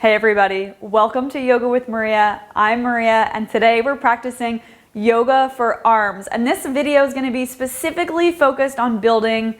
Hey everybody, welcome to Yoga with Maria. I'm Maria and today we're practicing yoga for arms. And this video is going to be specifically focused on building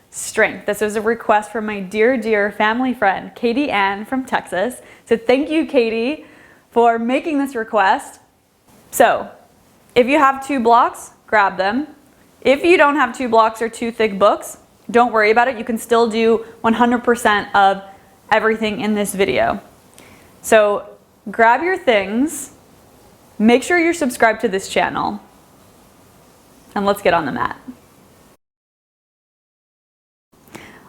strength. This was a request from my dear family friend, Katie Ann from Texas. So thank you, Katie, for making this request. So if you have 2 blocks, grab them. If you don't have 2 blocks or 2 thick books, don't worry about it. You can still do 100% of everything in this video. So grab your things, make sure you're subscribed to this channel, and let's get on the mat.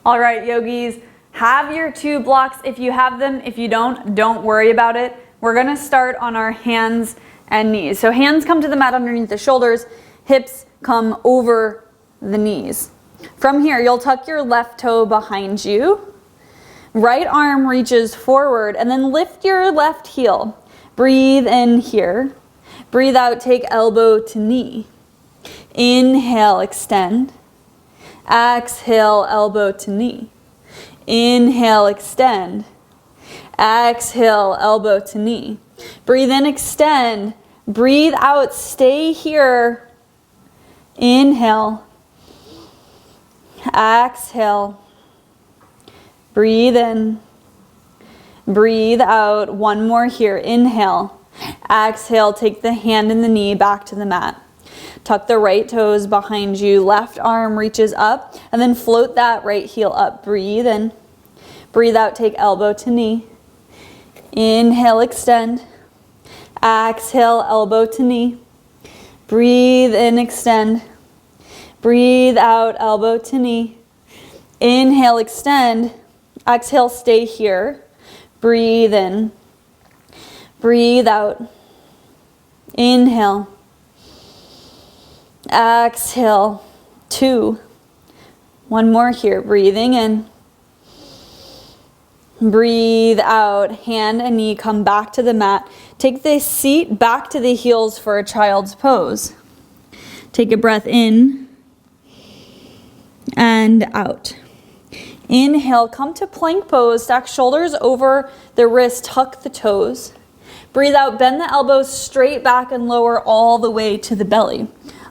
All right, yogis, have your 2 blocks if you have them. If you don't worry about it. We're gonna start on our hands and knees. So hands come to the mat underneath the shoulders, hips come over the knees. From here, you'll tuck your left toe behind you. Right arm reaches forward and then lift your left heel. Breathe in here. Breathe out, take elbow to knee. Inhale, extend. Exhale, elbow to knee. Inhale, extend. Exhale, elbow to knee. Breathe in, extend. Breathe out, stay here. Inhale. Exhale. Breathe in. Breathe out. One more here. Inhale. Exhale. Take the hand and the knee back to the mat. Tuck the right toes behind you. Left arm reaches up and then float that right heel up. Breathe in. Breathe out. Take elbow to knee. Inhale. Extend. Exhale. Elbow to knee. Breathe in. Extend. Breathe out, elbow to knee. Inhale, extend. Exhale, stay here. Breathe in. Breathe out. Inhale. Exhale. 2. One more here. Breathing in. Breathe out. Hand and knee come back to the mat. Take the seat back to the heels for a child's pose. Take a breath in. And out. Inhale, come to plank pose. Stack shoulders over the wrist, tuck the toes. Breathe out, bend the elbows straight back and lower all the way to the belly.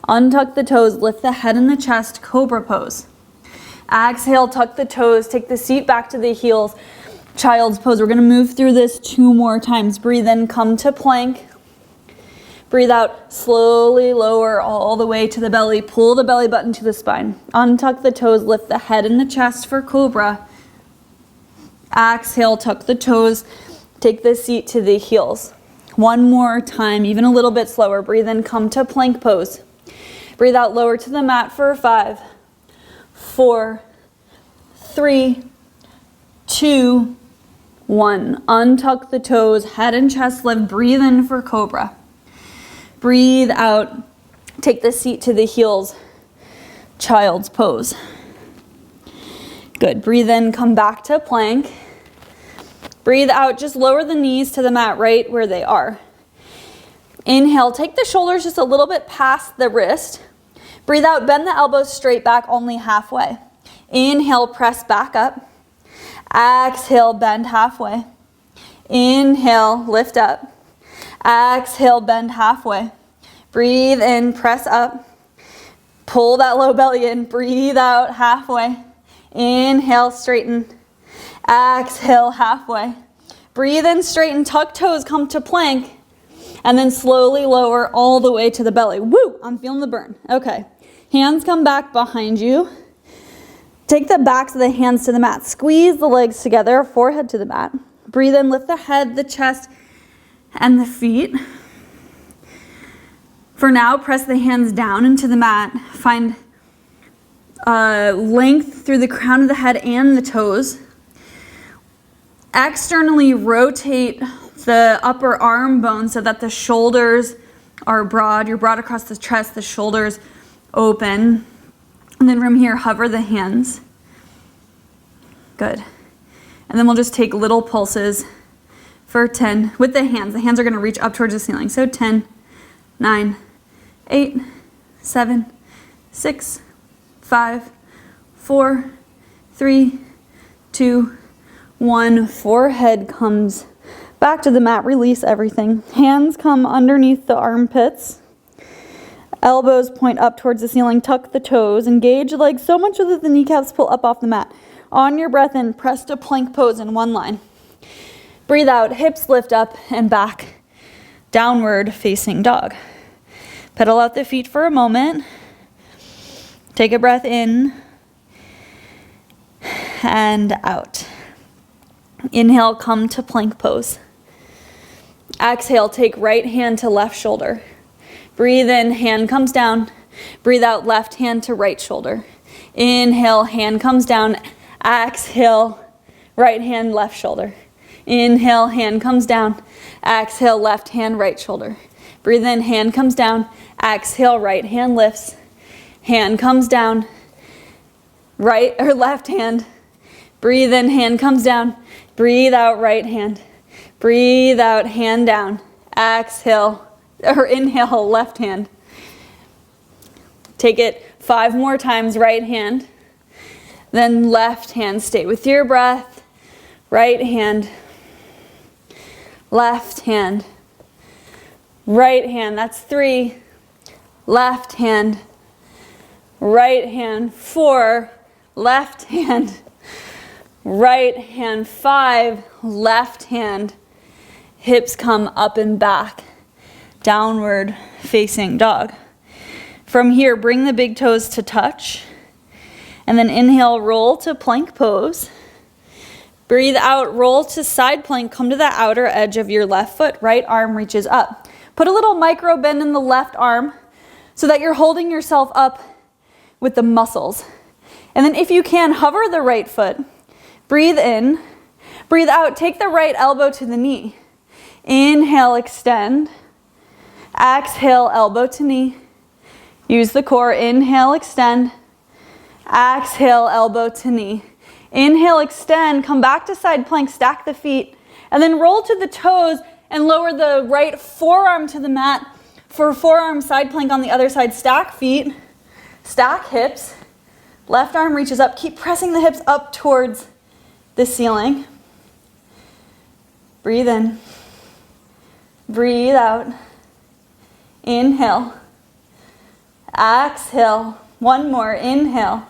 Untuck the toes, lift the head and the chest, cobra pose. Exhale, tuck the toes, take the seat back to the heels, child's pose. We're gonna move through this 2 more times. Breathe in, come to plank. Breathe out, slowly lower all the way to the belly. Pull the belly button to the spine. Untuck the toes, lift the head and the chest for cobra. Exhale, tuck the toes. Take the seat to the heels. One more time, even a little bit slower. Breathe in, come to plank pose. Breathe out, lower to the mat for 5, 4, 3, 2, 1. Untuck the toes, head and chest lift. Breathe in for cobra. Breathe out, take the seat to the heels, child's pose. Good, breathe in, come back to plank. Breathe out, just lower the knees to the mat right where they are. Inhale, take the shoulders just a little bit past the wrist. Breathe out, bend the elbows straight back only halfway. Inhale, press back up. Exhale, bend halfway. Inhale, lift up. Exhale, bend halfway. Breathe in, press up. Pull that low belly in. Breathe out halfway. Inhale, straighten. Exhale, halfway. Breathe in, straighten, tuck toes, come to plank. And then slowly lower all the way to the belly. Woo, I'm feeling the burn. Okay, hands come back behind you. Take the backs of the hands to the mat. Squeeze the legs together, forehead to the mat. Breathe in, lift the head, the chest, and the feet. For now, press the hands down into the mat. Find length through the crown of the head and the toes. Externally rotate the upper arm bone so that the shoulders are broad. You're broad across the chest, the shoulders open. And then from here, hover the hands. Good. And then we'll just take little pulses for 10 with the hands. The hands are going to reach up towards the ceiling. So 10, 9, 8, 7, 6, 5, 4, 3, 2, 1. Forehead comes Back to the mat, release everything. Hands come underneath the armpits. Elbows point up towards the ceiling, tuck the toes, engage the legs so much so that the kneecaps pull up off the mat. On your breath in, press to plank pose in one line. Breathe out, hips lift up and back. Downward facing dog. Pedal out the feet for a moment. Take a breath in and out. Inhale, come to plank pose. Exhale, take right hand to left shoulder. Breathe in, hand comes down. Breathe out, left hand to right shoulder. Inhale, hand comes down. Exhale, right hand, left shoulder. Inhale, hand comes down. Exhale, left hand, right shoulder. Breathe in, hand comes down. Exhale, right hand lifts. Hand comes down. Right or left hand. Breathe in, hand comes down. Breathe out, right hand. Breathe out, hand down. Exhale, or inhale, left hand. Take it 5 more times, right hand. Then left hand, stay with your breath. Right hand. Left hand. Right hand, that's 3. Left hand. Right hand, 4. Left hand. Right hand, 5. Left hand. Hips come up and back. Downward facing dog. From here, bring the big toes to touch. And then inhale, roll to plank pose. Breathe out, roll to side plank. Come to the outer edge of your left foot. Right arm reaches up. Put a little micro bend in the left arm so that you're holding yourself up with the muscles. And then if you can, hover the right foot. Breathe in. Breathe out, take the right elbow to the knee. Inhale, extend. Exhale, elbow to knee. Use the core. Inhale, extend. Exhale, elbow to knee. Inhale, extend. Come back to side plank, stack the feet. And then roll to the toes and lower the right forearm to the mat for forearm side plank on the other side. Stack feet, stack hips. Left arm reaches up. Keep pressing the hips up towards the ceiling. Breathe in. Breathe out. Inhale. Exhale. One more. Inhale.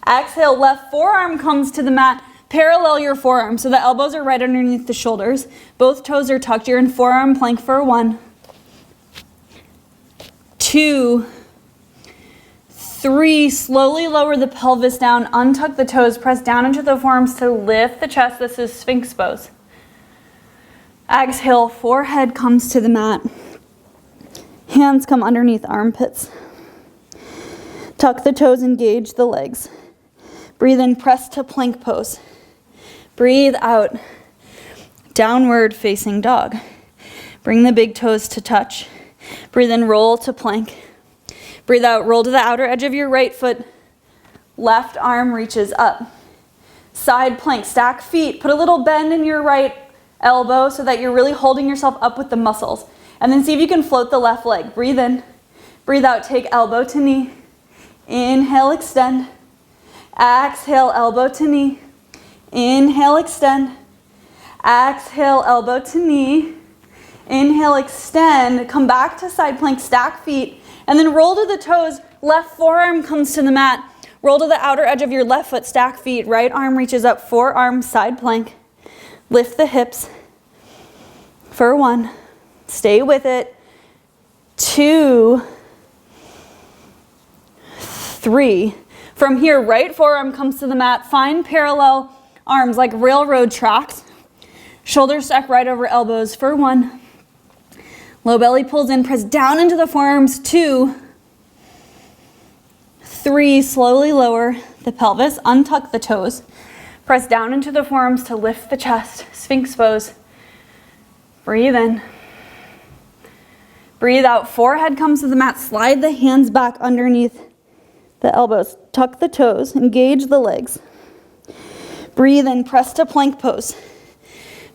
Exhale. Left forearm comes to the mat. Parallel your forearm so the elbows are right underneath the shoulders. Both toes are tucked. You're in forearm plank for 1, 2, 3. Slowly lower the pelvis down. Untuck the toes. Press down into the forearms to lift the chest. This is Sphinx pose. Exhale. Forehead comes to the mat. Hands come underneath armpits. Tuck the toes, engage the legs. Breathe in, press to plank pose. Breathe out, downward facing dog. Bring the big toes to touch. Breathe in, roll to plank. Breathe out, roll to the outer edge of your right foot. Left arm reaches up. Side plank, stack feet. Put a little bend in your right elbow so that you're really holding yourself up with the muscles. And then see if you can float the left leg. Breathe in. Breathe out, take elbow to knee. Inhale, extend. Exhale, elbow to knee. Inhale, extend. Exhale, elbow to knee. Inhale, extend. Come back to side plank, stack feet. And then roll to the toes. Left forearm comes to the mat. Roll to the outer edge of your left foot, stack feet. Right arm reaches up, forearm, side plank. Lift the hips for 1. Stay with it. 2, 3. From here, right forearm comes to the mat. Find parallel arms like railroad tracks. Shoulders stack right over elbows for 1. Low belly pulls in, press down into the forearms. 2, 3. Slowly lower the pelvis, untuck the toes. Press down into the forearms to lift the chest. Sphinx pose. Breathe in. Breathe out. Forehead comes to the mat. Slide the hands back underneath the elbows. Tuck the toes. Engage the legs. Breathe in. Press to plank pose.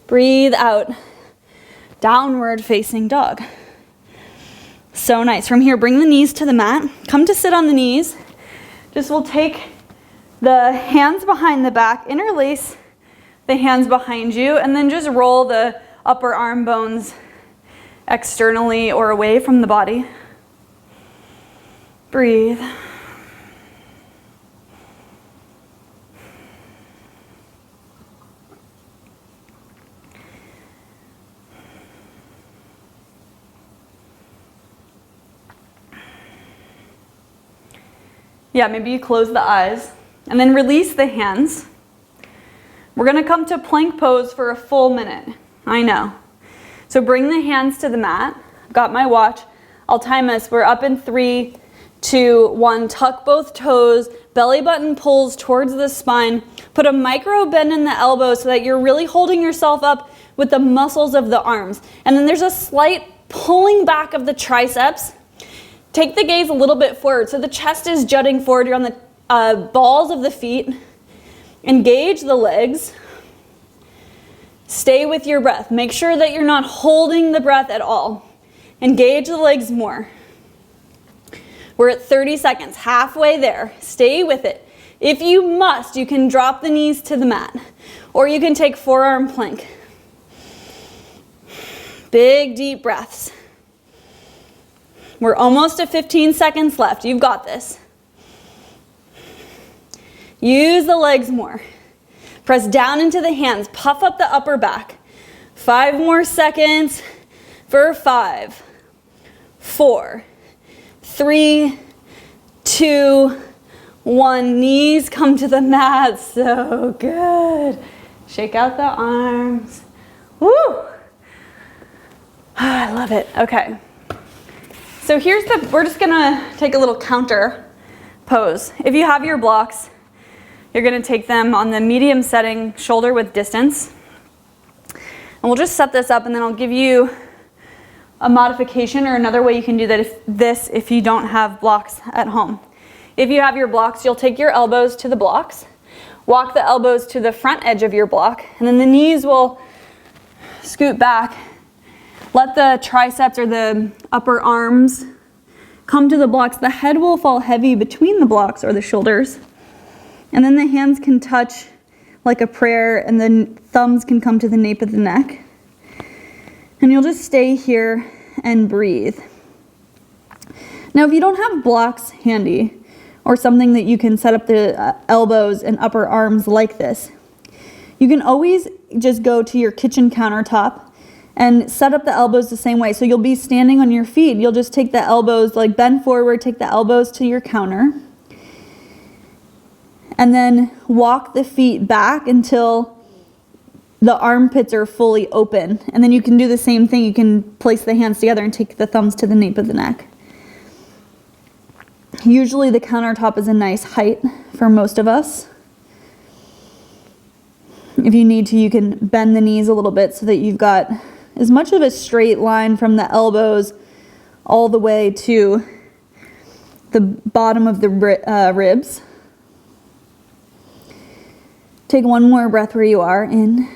Breathe out. Downward facing dog. So nice. From here, bring the knees to the mat. Come to sit on the knees. We'll take the hands behind the back, interlace the hands behind you, and then just roll the upper arm bones externally or away from the body. Breathe. Yeah, maybe you close the eyes and then release the hands. We're gonna come to plank pose for a full minute. I know. So bring the hands to the mat. I've got my watch. I'll time us. We're up in 3, 2, 1. Tuck both toes. Belly button pulls towards the spine. Put a micro bend in the elbow so that you're really holding yourself up with the muscles of the arms. And then there's a slight pulling back of the triceps. Take the gaze a little bit forward. So the chest is jutting forward. You're on the balls of the feet. Engage the legs. Stay with your breath. Make sure that you're not holding the breath at all. Engage the legs more. We're at 30 seconds, halfway there. Stay with it. If you must, you can drop the knees to the mat, or you can take forearm plank. Big, deep breaths. We're almost at 15 seconds left. You've got this. Use the legs more. Press down into the hands. Puff up the upper back. 5 more seconds for 5, 4, 3, 2, 1. Knees come to the mat. So good. Shake out the arms. Woo! I love it. Okay. So we're just gonna take a little counter pose. If you have your blocks, you're gonna take them on the medium setting, shoulder width distance. And we'll just set this up and then I'll give you a modification or another way you can do that if you don't have blocks at home. If you have your blocks, you'll take your elbows to the blocks, walk the elbows to the front edge of your block, and then the knees will scoot back. Let the triceps or the upper arms come to the blocks. The head will fall heavy between the blocks or the shoulders. And then the hands can touch like a prayer and the thumbs can come to the nape of the neck. And you'll just stay here and breathe. Now, if you don't have blocks handy or something that you can set up the elbows and upper arms like this, you can always just go to your kitchen countertop and set up the elbows the same way. So you'll be standing on your feet. You'll just take the elbows, like bend forward, take the elbows to your counter. And then walk the feet back until the armpits are fully open. And then you can do the same thing. You can place the hands together and take the thumbs to the nape of the neck. Usually the countertop is a nice height for most of us. If you need to, you can bend the knees a little bit so that you've got as much of a straight line from the elbows all the way to the bottom of the ribs. Take one more breath where you are, in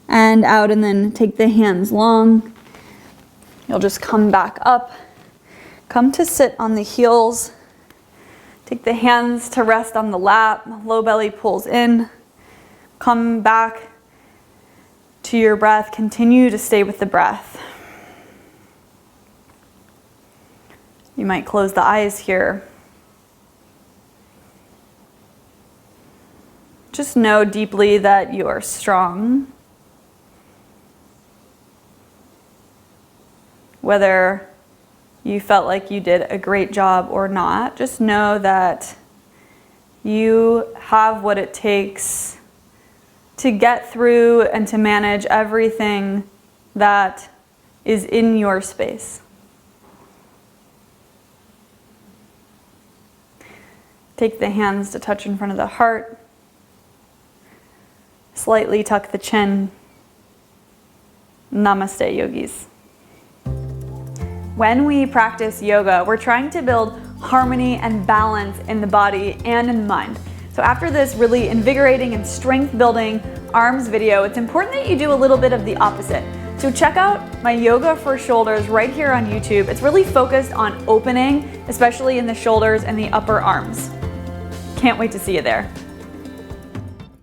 and out, and then take the hands long. You'll just come back up, come to sit on the heels. Take the hands to rest on the lap, low belly pulls in. Come back to your breath. Continue to stay with the breath. You might close the eyes here. Just know deeply that you are strong. Whether you felt like you did a great job or not, just know that you have what it takes to get through and to manage everything that is in your space. Take the hands to touch in front of the heart. Slightly tuck the chin. Namaste, yogis. When we practice yoga, we're trying to build harmony and balance in the body and in the mind. So after this really invigorating and strength building arms video, it's important that you do a little bit of the opposite. So check out my yoga for shoulders right here on YouTube. It's really focused on opening, especially in the shoulders and the upper arms. Can't wait to see you there.